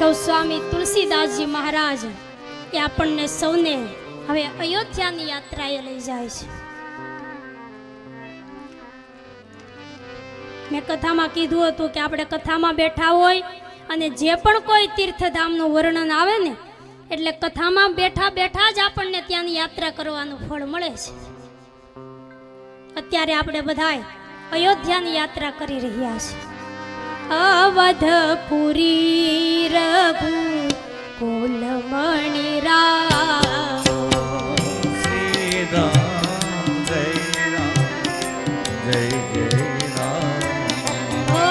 ગૌસ્વામી તુલસીદાસજી મહારાજ એ આપણને સૌને હવે અયોધ્યાની યાત્રાએ લઈ જાય છે. મેં કથામાં કીધું હતું કે આપણે કથામાં બેઠા હોય અને જે પણ કોઈ તીર્થધામનું વર્ણન આવે ને એટલે કથામાં બેઠા બેઠા જ આપણને ત્યાંની યાત્રા કરવાનું ફળ મળે છે. અત્યારે આપણે બધાય અયોધ્યાની યાત્રા કરી રહ્યા છે. અવધપુરી રઘુ કુલમણિ રામ શ્રી રામ જય રામ જય જય રામ. ઓ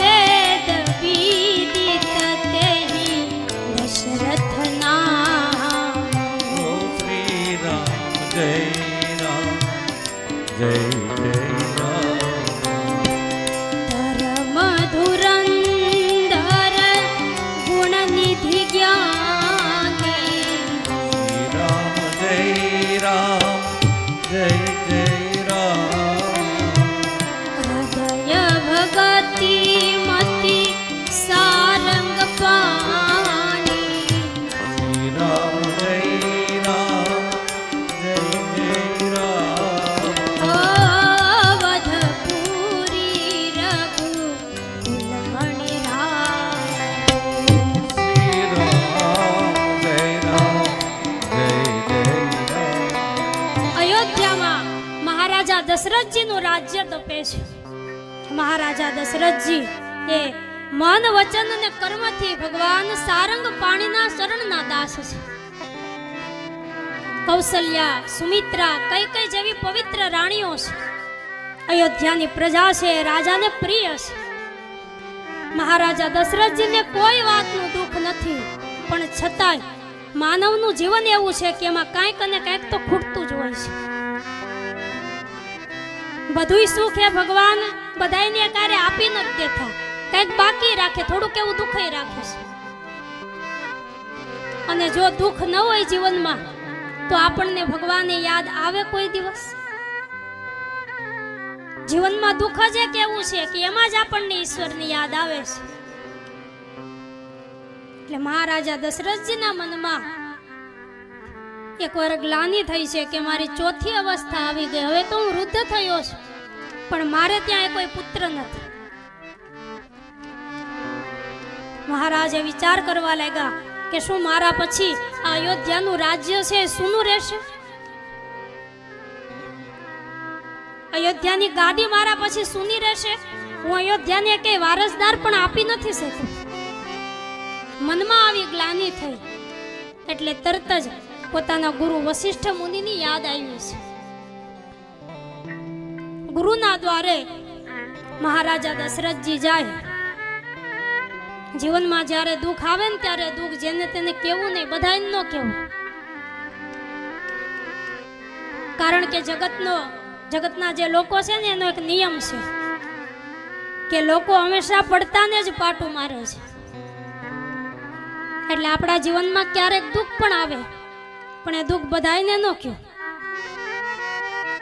વેદ વિદિત તેહિ દશરથ નામ. ઓ શ્રી રામ જય રામ જય જય રામ. ધર્મ ધુરંધર ગુણનિધિ જ્ઞાની. શ્રી રામ જય રામ જય જય રામ. હૃદય ભગતિ મતિ સારંગ પાણી. શ્રી રામ જય રામ જય જય રામ. અવધપુરી રઘુ કુલમણિ રામ. શ્રી રામ જય રામ જય જય રામ. અયોધ્યામાં મહારાજા દશરથજીનું રાજ્ય તપે છે. મહારાજા દશરથજી એ મન વચન અને કર્મથી ભગવાન સારંગ પાણીના શરણના દાસ છે. કૌશલ્યા, સુમિત્રા, કૈકેયી જેવી પવિત્ર રાણીઓ છે. અયોધ્યાની પ્રજા છે, રાજાને પ્રિય છે. મહારાજા દશરથજીને કોઈ વાતનું દુઃખ નથી, પણ છતાંય માનવનું જીવન એવું છે કે એમાં કાંઈક અને કાંઈક તો ખૂટતું જ હોય છે. બધુંય સુખ એ ભગવાન બધાયને કાર્ય આપી નથી દેતા, કંઈક બાકી રાખે, થોડુંક એવું દુઃખય રાખે છે. અને જો દુઃખ ન હોય જીવનમાં તો આપણને ભગવાનને યાદ આવે કોઈ દિવસ? જીવનમાં દુઃખ જ એક એવું છે કે એમાં જ આપણને ઈશ્વરની યાદ આવે છે. એટલે મહારાજા દશરથજીના મનમાં એકવાર ગ્લાનિ થઈ છે કે મારી ચોથી અવસ્થા આવી ગઈ, હવે તો હું વૃદ્ધ થયો છું, પણ મારે ત્યાં કોઈ પુત્ર નથી. મહારાજે વિચાર કરવા લાગ્યા કે શું મારા પછી આ અયોધ્યાનું રાજ્ય છે સૂનું રહેશે? અયોધ્યાની ગાદી મારા પછી સૂની રહેશે? હું અયોધ્યાને કઈ વારસદાર પણ આપી નથી શકું. મનમાં આવી ગ્લાનિ થઈ એટલે તરત જ પોતાના ગુરુ વશિષ્ઠ મુનિની યાદ આવી છે. ગુરુના દ્વારે મહારાજા દશરથજી જાય. જીવનમાં જ્યારે દુઃખ આવે ને ત્યારે દુઃખ જેને તેને કેવું નહીં, બધાને ન કેવું. કારણ કે જગતના જે લોકો છે ને એનો એક નિયમ છે કે લોકો હંમેશા પડતાને જ પાટું મારે છે. એટલે આપણા જીવનમાં ક્યારેક દુઃખ પણ આવે, પણ એ દુઃખ બધાને ન કહો.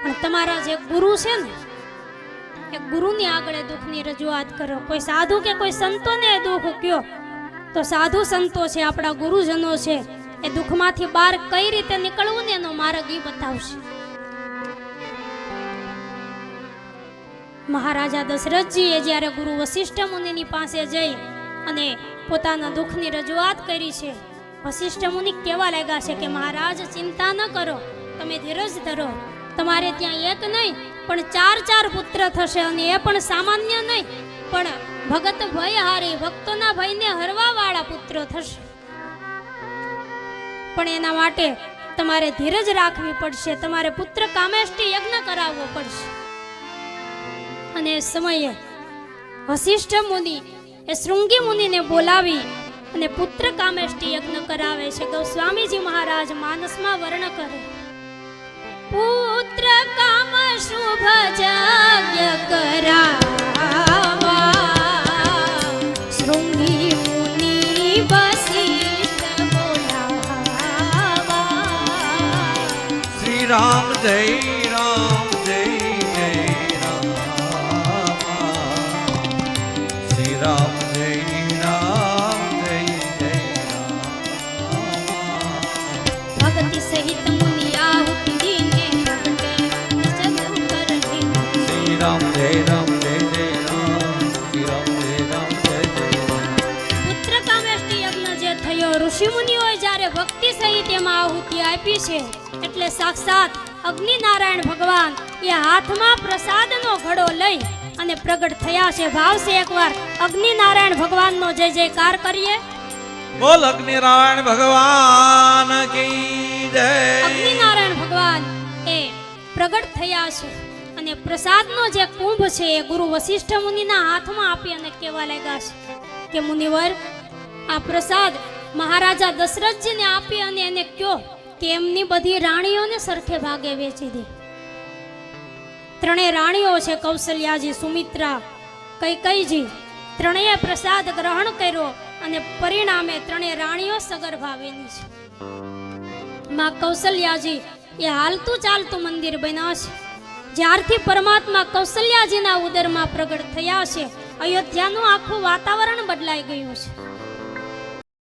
પણ તમારા જે ગુરુ છે ને એ ગુરુની આગળ દુઃખની રજૂઆત કરો. કોઈ સાધુ કે કોઈ સંતોને દુઃખ કયો તો સાધુ સંતો છે, આપણા ગુરુજનો છે, એ દુઃખમાંથી બહાર કઈ રીતે નીકળવું ને એનો માર્ગ ઈ બતાવશે. મહારાજા દશરથજીએ જ્યારે ગુરુ વશિષ્ઠ મુનિની પાસે જઈ અને પોતાના દુઃખની રજૂઆત કરી છે, વશિષ્ઠ મુનિ કહેવા લાગ્યા છે કે મહારાજ ચિંતા ન કરો, તમે ધીરજ ધરો. તમારે ત્યાં એક નહીં પણ 4 પુત્ર થશે, અને એ પણ સામાન્ય નહીં પણ ભગત ભયહારી, ભક્તોના ભયને હરવા વાળા પુત્રો થશે. પણ એના માટે તમારે ધીરજ રાખવી પડશે, તમારે પુત્ર કામેષ્ટી યજ્ઞ કરાવવો પડશે. અને એ સમયે વશિષ્ઠ મુનિ એ શૃંગી મુનિને બોલાવી અને પુત્ર કામેષ્ટી યજ્ઞ કરાવે છે. ગૌસ્વામીજી મહારાજ માનસમાં વર્ણન કરે, પુત્ર કામ શુભ યજ્ઞ કરાવા શૃંગી મુનિ વશિષ્ઠ બોલાવા. શ્રી રામ જય રામ જય જય રામ. શ્રી રામ જય રામ જય ઋષિમુનિઓએ જ્યારે ભક્તિ સહિત એમાં આહુતિ આપી છે એટલે સાક્ષાત અગ્નિનારાયણ ભગવાન એ હાથમાં પ્રસાદનો ઘડો લઈ અને પ્રગટ થયા છે. ભાવ છે એકવાર અગ્નિનારાયણ ભગવાનનો જય જયકાર કરીએ. બોલ અગ્નિનારાયણ ભગવાન કી જય. અગ્નિનારાયણ ભગવાન એ પ્રગટ થયા છે અને પ્રસાદનો જે કુંભ છે એ ગુરુ વશિષ્ઠ મુનિના હાથમાં આપી અને કહેવા લાગ્યા છે કે મુનિવર, આ પ્રસાદ મહારાજા દશરથજીને આપી અને એને કયો કે એમની બધી રાણીઓને સરખે ભાગે વેચી દે. ત્રણેય રાણીઓ છે, કૌશલ્યાજી, સુમિત્રા, કૈકેયીજી, ત્રણેય પ્રસાદ ગ્રહણ કર્યો અને પરિણામે ત્રણેય રાણીઓ સગર્ભાવેલી છે. માં કૌશલ્યાજી એ હાલતું ચાલતું મંદિર બન્યા છે. જ્યારથી પરમાત્મા કૌશલ્યાજીના ઉદરમાં પ્રગટ થયા છે, અયોધ્યાનું આખું વાતાવરણ બદલાઈ ગયું છે.